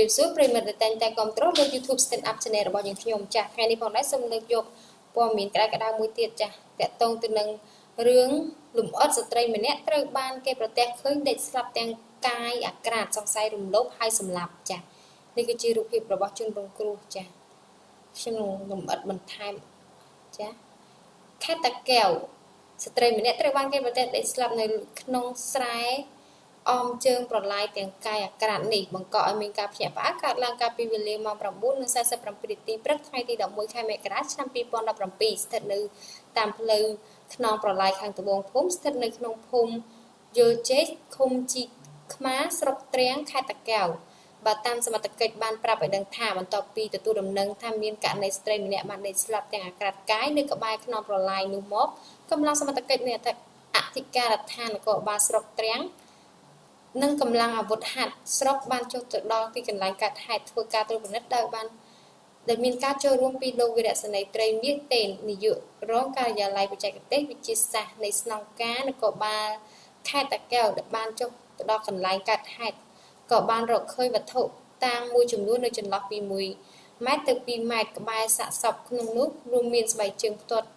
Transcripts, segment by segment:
Review សួរប្រិមត្តតែងតែគ្រប់គ្រងលើ YouTube Stand Up Channel របស់យើងខ្ញុំចាស់ថ្ងៃនេះផងដែរសូមលើកយកព័ត៌មានក្តៅៗមួយទៀតចាស់តាក់ទងទៅនឹងរឿងលំអិតស្ត្រីម្នាក់ត្រូវបានគេប្រទះឃើញដេកស្លាប់ទាំងកាយអាក្រាតសង្ស័យរំលោភហើយសម្លាប់ចាស់នេះគឺជារូបភាពរបស់ជនរងគ្រោះចាស់ខ្ញុំនឹងលំអិតបន្ថែមចាស់ខេត្តតាកែវស្ត្រីម្នាក់ត្រូវបានគេប្រទះដេកស្លាប់នៅក្នុងស្រែអមជើងប្រឡាយទាំងកាយអាក្រាតនេះបង្កឲ្យមានការភ្ញាក់ផ្អើលកើតឡើងកាលពីវេលាម៉ោង 9:47 នាទីព្រឹកថ្ងៃទី 11 ខែមករាឆ្នាំ 2017 ស្ថិតនៅតាមផ្លូវខ្នងប្រឡាយខាងត្បូងភូមិស្ថិតនៅក្នុងភូមិយល់ជេកឃុំជីខ្មាស្រុកទ្រាំងខេត្តតាកែវបើតាមសមត្ថកិច្ចបានប្រាប់ឲ្យដឹងថាបន្ទាប់ពីទទួលដំណឹងថាមានករណីស្ត្រីម្នាក់បានដេកស្លាប់ទាំងអាក្រាតកាយនៅក្បែរខ្នងប្រឡាយនោះមកកម្លាំងសមត្ថកិច្ចនៃអធិការដ្ឋាននគរបាលស្រុកទ្រាំងនិងកម្លាំងអាវុធហត្ថស្រុកបានចុះទៅដល់ទីកន្លែងកើតហេតុធ្វើការត្រួតពិនិត្យដែលមានការចូលរួមពីលោកវីរៈសេនីយ៍ត្រីមាសទេននាយករងការិយាល័យបច្ចេកទេសវិទ្យាសាស្ត្រនៃស្នងការនគរបាលខេត្តតាកែវដែលបានចុះទៅដល់កន្លែងកើតហេតុក៏បានរកឃើញវត្ថុតាងមួយចំនួននៅចន្លោះពី1 ម៉ែត្រទៅ2 ម៉ែត្រក្បែរសាកសពក្នុងនោះរួមមានស្បែកជើងផ្ទាត់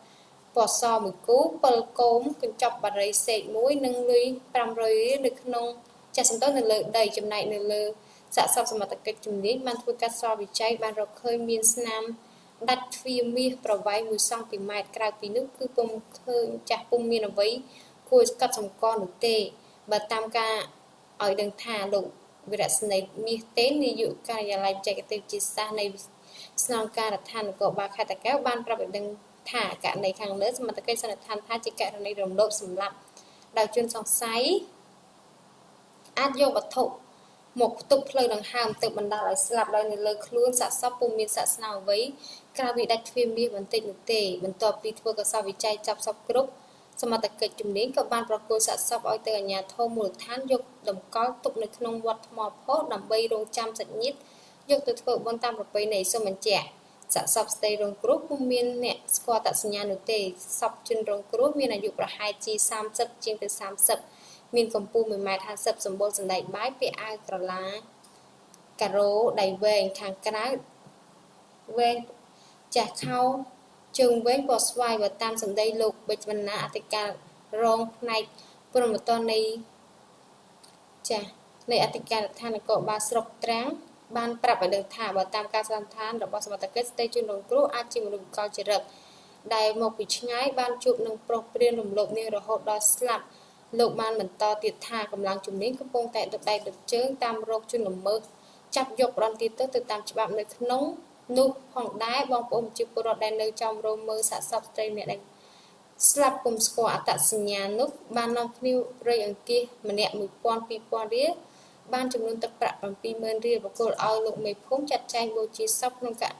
ពណ៌សមួយគូ7គោមកញ្ចប់បារីសេកមួយនិងលុយ500រៀលនៅក្នុងចាស់សំដៅនៅលើដីចំណែកនៅលើសាកសពសមត្ថកិច្ចជំនាញបានធ្វើការស្រាវវិจัยបានរកឃើញមានស្នាមដាច់ទ្វារមាសប្រវែង1 សង់ទីម៉ែត្រក្រៅពីនោះគឺពុំឃើញចាស់ពុំមានអ្វីគួរកត់សម្គាល់នោះទេបើតាមការឲ្យដឹងថាលោកវីរៈសេនីយ៍មាសទេននាយកការិយាល័យបច្ចេកទេសវិទ្យាសាស្ត្រនៃស្នងការដ្ឋាននគរបាលខេត្តតាកែវបានប្រាប់ឲ្យដឹងថាករណីខាងលើសមត្ថកិច្ចសន្និដ្ឋានថាជាករណីរំលោភសម្លាប់ដោយជនសង្ស័យអាចយកវត្ថុមកផ្ទុកផ្លូវដង្ហើមទៅបណ្ដាលឲ្យស្លាប់ដោយនៅលើខ្លួនសាកសពពុំមានសាកស្នាអ្វីក្រៅពីដាច់ទ្វារមាសបន្តិចនោះទេបន្ទាប់ពីធ្វើកសោវិจัยចាប់សពគ្រប់សមត្ថកិច្ចជំនាញក៏បានប្រគល់សាកសពឲ្យទៅអាជ្ញាធរមូលដ្ឋានយកតម្កល់ទុកនៅក្នុងវត្តថ្មផុសដើម្បីរងចាំសាច់ញាតិយកទៅធ្វើបុណ្យតាមប្រពៃណីសូមបញ្ជាក់សាកសពស្ត្រីរងគ្រោះពុំមានអ្នកស្គាល់អត្តសញ្ញាណនោះទេសពជនរងគ្រោះមានអាយុប្រហែលជា30ជាងទៅ30មានកម្ពស់1.50 ម៉ែត្រសម្បូរសណ្ដែកបាយពាក់អាវក្រឡាការ៉ូដៃវែងខាងក្រៅវែងចាស់ខោជើងវែងពណ៌ស្វាយបើតាមសម្ដីលោកបេជ្ជវណ្ណាអធិការរងផ្នែកព្រហ្មទណ្ឌនៃអធិការដ្ឋាននគរបាលស្រុកទ្រាំងបានប្រាប់ឲ្យដឹងថាបើតាមការសន្និដ្ឋានរបស់សមត្ថកិច្ចស្ត្រីជនរងគ្រោះអាចជាមនុស្សវិកលចរិតដែលមកពីឆ្ងាយបានជួបនឹងប្រុសព្រានរំលោភនាងរហូតដល់ស្លាប់លោកបានបន្តទៀតថាកម្លាំងជំនាញកំពុងតែដុតដៃដុតជើងតាមរកជនល្មើសចាប់យកផ្ដន្ទាទោសទៅតាមច្បាប់នៅក្នុងនោះផងដែរបងប្អូនប្រជាពលរដ្ឋដែលនៅចំរោមមើលសាកសពស្ត្រីម្នាក់ដែលស្លាប់ពុំស្គាល់អត្តសញ្ញាណនោះបាននាំគ្នារៃអង្គាសម្នាក់ 1,000-2,000 រៀលបានចំនួនទឹកប្រាក់ 70,000 រៀលបកគោលឲ្យលោកមេភូមិចាត់ចែងបូជាសពក្នុងករ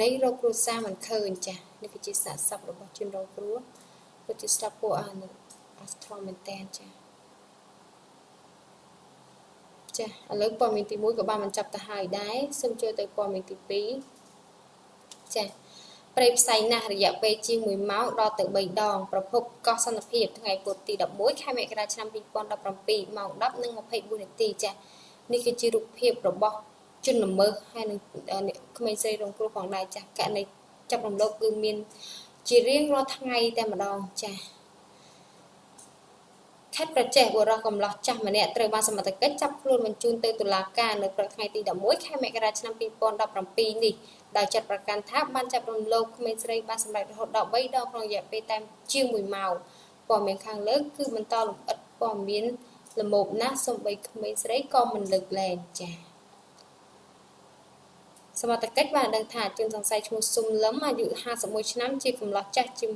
ណីរកគ្រួសារមិនឃើញចាស់នេះគឺជាសាកសពរបស់ជនរងគ្រោះពិតជាស្លាប់ពួកអាស្ធមមែនតើចា៎ឥឡូវព័ត៌មានទី1ក៏បានបញ្ចប់ទៅហើយដែរសូមចូលទៅព័ត៌មានទី2ចា៎ព្រៃផ្សៃណាស់រយៈពេលជាង1 ម៉ោងដល់ទៅ3 ដងប្រភពកោះសន្តិភាពថ្ងៃពុធទី 11 ខែមករាឆ្នាំ 2017 ម៉ោង 10:24 នាទីចា៎នេះគឺជារូបភាពរបស់ជនល្មើសហើយនឹងក្មេងស្រីរងគ្រោះផងដែរចា៎ករណីចាប់រំលោភគឺមានជារៀងរាល់ថ្ងៃតែម្ដងចា៎ខេត្តប្រជែកបុរសកំឡោះចាស់ម្នាក់ត្រូវបានសមត្ថកិច្ចចាប់ខ្លួនបញ្ជូនទៅតុលាការនៅព្រឹកថ្ងៃទី 11 ខែមករាឆ្នាំ 2017 នេះដោយចាត់ប្រកាន់ថាបានចាប់រំលោភក្មេងស្រីបានសម្រេចរហូតដល់ 3 ដងក្នុងរយៈពេលតែជាង1 ម៉ោងព័ត៌មានខាងលើគឺបន្តលម្អិតព័ត៌មានល្មមណាស់សូម្បីក្មេងស្រីក៏មិនលើកលែងចា៎សមត្ថកិច្ចបានដឹងថាជនសង្ស័យឈ្មោះស៊ុំលឹមអាយុ51ឆ្នាំជាកំឡោះចាស់ជា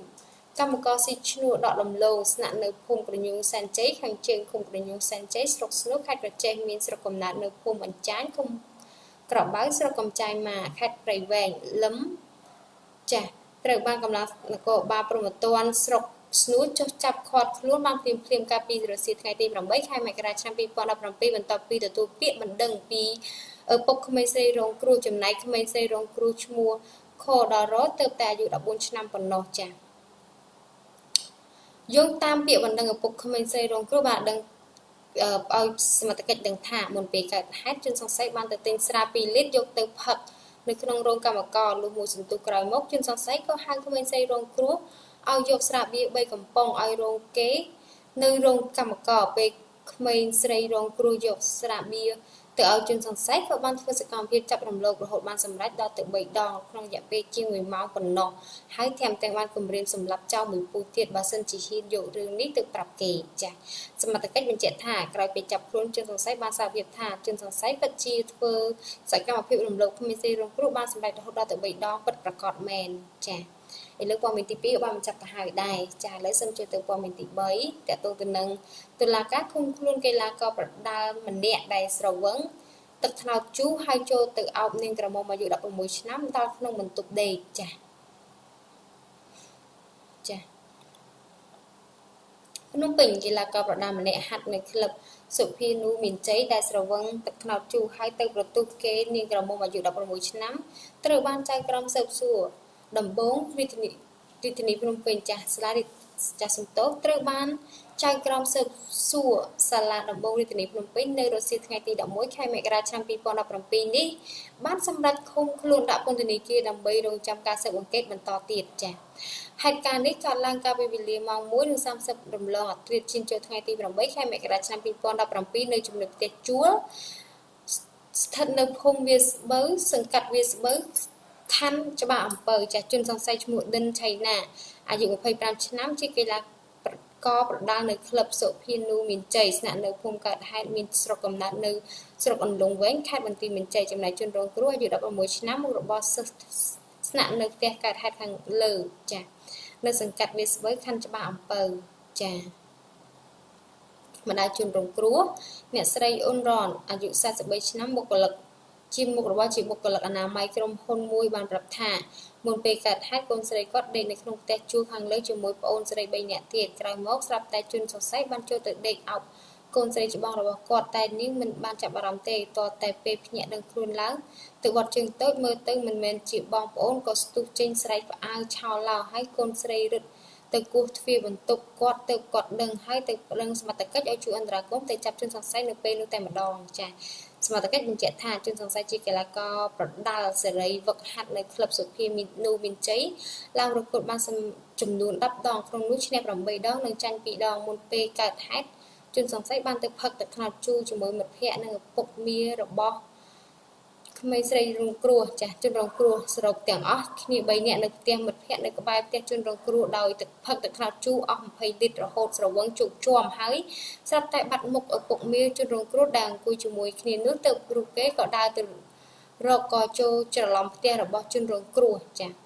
កម្មករស៊ីឈ្នួលដកដំឡូងស្នាក់នៅភូមិក្រញូងសែនជ័យខាងជើងឃុំក្រញូងសែនជ័យស្រុកស្នូលខេត្តប្រជែកមានស្រុកកំណើតនៅភូមិអញ្ចាញឃុំក្របៅស្រុកកំចាយម៉ាខេត្តព្រៃវែងលឹមចាស់ត្រូវបានកម្លាំងនគរបាលព្រហ្មទណ្ឌស្រុកស្នួលចុះចាប់ឃាត់ខ្លួនបានភ្លាមកាលពីរសៀលថ្ងៃទី 8 ខែមករាឆ្នាំ 2017 បន្ទាប់ពីទទួលពាក្យបណ្ដឹងពីឪពុកក្មេងស្រីរងគ្រោះចំណែកក្មេងស្រីរងគ្រោះឈ្មោះខដល់រទើបតែអាយុ 14 ឆ្នាំប៉ុណ្ណោះចា៎យោងតាមពាក្យបណ្ដឹងឪពុកក្មេងស្រីរងគ្រោះបានដឹង ឲ្យសមត្ថកិច្ចដឹងថាមុនពេលកើតហេតុជនសង្ស័យបានទៅទិញស្រា2លីត្រយកទៅផឹកនៅក្នុងរោងកម្មករលុះមួយសន្ទុះក្រោយមកជនសង្ស័យក៏ហៅក្មេងស្រីរងគ្រោះឲ្យយកស្រាបៀរ3កំប៉ុងឲ្យរោងគេនៅរោងកម្មករពេលក្មេងស្រីរងគ្រោះយកស្រាបៀរទៅឲ្យជនសង្ស័យក៏បានធ្វើសកម្មភាពចាប់រំលោភរហូតបានសម្រេចដល់ទៅ3ដងក្នុងរយៈពេលជាង1ម៉ោងប៉ុណ្ណោះហើយថែមទាំងបានគម្រាមសម្លាប់ចោលមួយពូជទៀតបើសិនជាហ៊ានយករឿងនេះទៅប្រាប់គេចា៎សមត្ថកិច្ចបញ្ជាក់ថាក្រោយពេលចាប់ខ្លួនជនសង្ស័យបានសារភាពថាជនសង្ស័យពិតជាធ្វើសកម្មភាពរំលោភក្មេងស្រីរងគ្រោះបានសម្រេចរហូតដល់ទៅ3ដងពិតប្រាកដមែនចា៎ឥឡូវព័ត៌មានទី2ក៏បានបញ្ចប់ទៅហើយដែរចាឥឡូវសូមជួយទៅព័ត៌មានទី3តកតងទៅនឹងតុលាការឃុំខ្លួនកីឡាករប្រដាល់ម្នាក់ដែលស្រវឹងទឹកថ្នោតជូរហើយចូលទៅអោបនាងក្រមុំអាយុ16ឆ្នាំដល់ក្នុងបន្ទប់ដេកចាភ្នំពេញកីឡាករប្រដាល់ម្នាក់ហាត់នៅក្លឹបសុភានូមានជ័យដែលស្រវឹងទឹកថ្នោតជូរហើយទៅប្រទូសគេនាងក្រមុំអាយុ16ឆ្នាំត្រូវបានចៅក្រមស៊ើបសួរដំបងរាជធានីភ្នំពេញចាស់សាលាចាស់សំតោត្រូវបានចៅក្រមស៊ើបសួរសាលាដំបងរាជធានីភ្នំពេញនៅរសៀលថ្ងៃទី11ខែមករាឆ្នាំ2017នេះបានសម្រេចឃុំខ្លួនដាក់ពន្ធនាគារដើម្បីរងចាំការស៊ើបអង្កេតបន្តទៀតចា៎ហេតុការណ៍នេះកើតឡើងកាលពីវេលាម៉ោង 1:30 រំលងអធ្រាត្រឈានចូលថ្ងៃទី8ខែមករាឆ្នាំ2017នៅជំនួយផ្ទះជួលស្ថិតនៅភូមិវាស្បូវសង្កាត់វាស្បូវខណ្ឌច្បារអំពៅចាស់ជនសង្ស័យឈ្មោះឌិនឆៃណាអាយុ25ឆ្នាំជាកីឡាករប្រដាល់នៅក្លឹបសុភានូមានជ័យស្នាក់នៅភូមិកើតហេតុមានស្រុកកំណើតនៅស្រុកអន្លង់វែងខេត្តបន្ទាយមានជ័យចំណែកជនរងគ្រោះអាយុ16ឆ្នាំមុខរបរសិស្សស្នាក់នៅផ្ទះកើតហេតុខាងលើចា៎នៅសង្កាត់វាស្បូវខណ្ឌច្បារអំពៅចា៎ម្ដាយជនរងគ្រោះអ្នកស្រីអ៊ុនរ៉នអាយុ43ឆ្នាំបុគ្គលិកជាមុខរបរជាបុគ្គលិកអនាម័យក្រុមហ៊ុនមួយបានប្រាប់ថាមុនពេលកើតហេតុកូនស្រីគាត់ដេកនៅក្នុងផ្ទះជួលខាងលើជាមួយប្អូនស្រី3នាក់ទៀតក្រោយមកស្រាប់តែជនសង្ស័យបានចូលទៅដេកអោបកូនស្រីច្បងរបស់គាត់តែនាងមិនបានចាប់អារម្មណ៍ទេតតែពេលភ្ញាក់ដឹងខ្លួនឡើងទៅបត់ជើងតូចមើលទៅមិនមែនជាបងប្អូនក៏ស្ទុះចេញស្រែកផ្អើលឆោឡោហើយកូនស្រីរត់ទៅគោះទ្វារបន្ទប់គាត់ទៅគាត់ដឹងហើយទៅប្តឹងសមត្ថកិច្ចឲ្យជួយអន្តរាគមន៍ទៅចាប់ជនសង្ស័យនៅពេលនោះតែម្ដងចា៎សមត្ថកិច្ចបញ្ជាក់ថាជនសង្ស័យជាកីឡាករប្រដាល់សេរីវឹកហាត់នៅក្លឹបសុភានូមានជ័យឡើងប្រកួតបានចំនួន10ដងក្នុងនោះឈ្នះ8ដងនិងចាញ់2ដងមុនពេលកើតហេតុជនសង្ស័យបានទៅផឹកទឹកថ្នោតជូរជាមួយមិត្តភ័ក្តិនិងឪពុកមារបស់ក្មេងស្រីរងគ្រោះចាស់ជនរងគ្រោះសរុបទាំងអស់គ្នា3នាក់នៅផ្ទះមិត្តភ័ក្តិនៅក្បែរផ្ទះជនរងគ្រោះដោយទឹកផឹកទឹកថ្នោតជូរអស់20លីត្ររហូតស្រវឹងជោគជាំហើយស្រាប់តែបាត់មុខឪពុកមាជនរងគ្រោះដែលអង្គុយជាមួយគ្នានោះទៅព្រោះគេក៏ដើរទៅរកកចូលច្រឡំផ្ទះរបស់ជនរងគ្រោះចាស់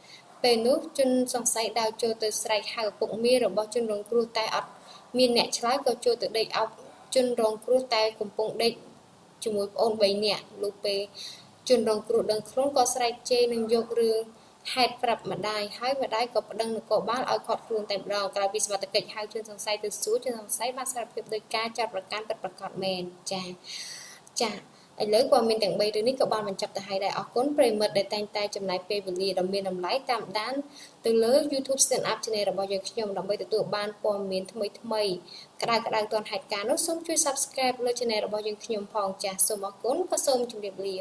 ពេលនោះជនសង្ស័យដើរចូលទៅស្រែកហៅឪពុកមារបស់ជនរងគ្រោះតែអត់មានអ្នកឆ្លើយក៏ចូលទៅដេកអោបជនរងគ្រោះតែកំពុងដេកជាមួយប្អូន3នាក់លុះពេលជនរងគ្រោះដឹងខ្លួនក៏ស្រែកជេរនិងយករឿងហេតុប្រាប់ម្ដាយហើយម្ដាយក៏ប្តឹងនគរបាលឲ្យឃាត់ខ្លួនតែម្ដងក្រោយពីសមត្ថកិច្ចហៅជនសង្ស័យទៅសួរជនសង្ស័យបានសារភាពដោយការចាប់ប្រកាន់ពិតប្រាកដមែនចាឥឡូវព័ត៌មានទាំង3រឿងនេះក៏បានបញ្ចប់ទៅហើយដែរអរគុណប្រិយមិត្តដែលតែងតែចំណាយពេលវេលាដ៏មានតម្លៃតាមដានទៅលើ YouTube Stand Up Channel របស់យើងខ្ញុំដើម្បីទទួលបានព័ត៌មានថ្មីក្តៅទាន់ហេតុការណ៍នោះសូមជួយ Subscribe លើ Channel របស់យើងខ្ញុំផងចាសសូមអរគុណក៏សូមជម្រាបលា